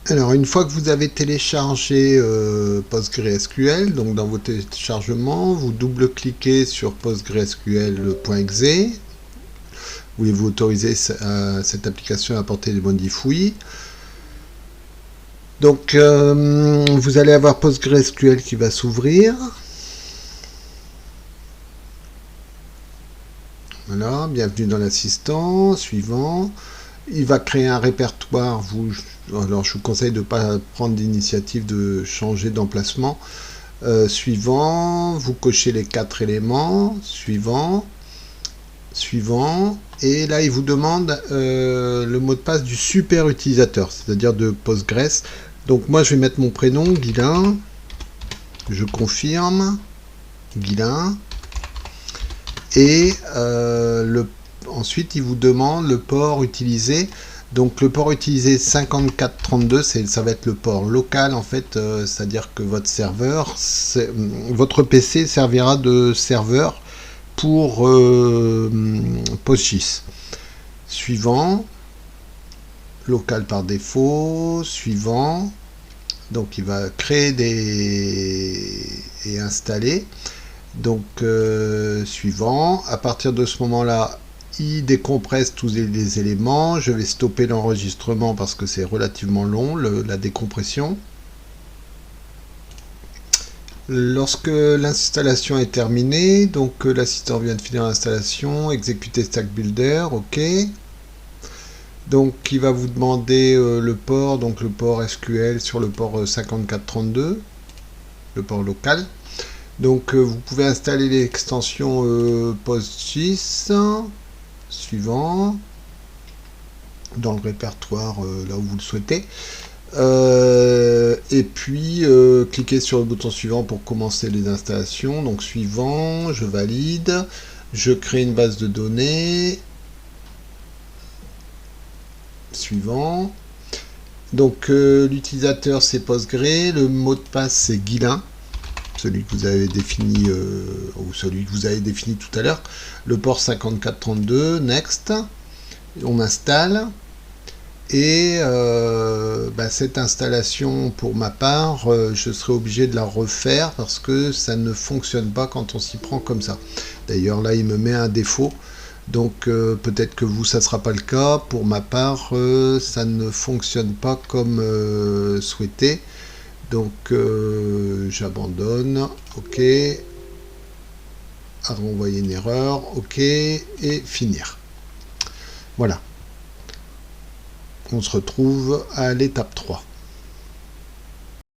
Alors, une fois que vous avez téléchargé PostgreSQL, donc dans vos téléchargements, vous double-cliquez sur postgresql.exe. Voulez-vous autoriser cette application à apporter des modifs? Oui. Donc, vous allez avoir PostgreSQL qui va s'ouvrir. Voilà, bienvenue dans l'assistant. Suivant. Il va créer un répertoire. Alors, je vous conseille de ne pas prendre l'initiative de changer d'emplacement. Suivant, vous cochez les 4 éléments. Suivant. Suivant. Et là, il vous demande le mot de passe du super utilisateur, c'est-à-dire de Postgres. Donc moi, je vais mettre mon prénom, Guilain. Je confirme. Guilain. Et ensuite, il vous demande le port utilisé. Donc le port utilisé 5432, ça va être le port local en fait, c'est-à-dire que votre serveur, votre PC servira de serveur pour PostGIS. Suivant, local par défaut, suivant, donc il va créer et installer. Donc suivant, à partir de ce moment-là, il décompresse tous les éléments. Je vais stopper l'enregistrement parce que c'est relativement long, la décompression. Lorsque l'installation est terminée, donc l'assistant vient de finir l'installation, exécuter Stack Builder, ok. Donc il va vous demander le port, donc le port SQL sur le port 5432, le port local. Donc vous pouvez installer l'extension PostGIS, suivant, dans le répertoire là où vous le souhaitez. Et puis cliquez sur le bouton suivant pour commencer les installations. Donc suivant, je valide, je crée une base de données. Suivant. Donc l'utilisateur c'est Postgre, le mot de passe c'est Guilain, celui que vous avez défini ou celui que vous avez défini tout à l'heure. Le port 5432, next. On installe. Et cette installation, pour ma part, je serai obligé de la refaire parce que ça ne fonctionne pas quand on s'y prend comme ça. D'ailleurs, là, il me met un défaut. Donc, peut-être que vous, ça ne sera pas le cas. Pour ma part, ça ne fonctionne pas comme souhaité. Donc, j'abandonne. OK. À renvoyer une erreur. OK. Et finir. Voilà. On se retrouve à l'étape 3.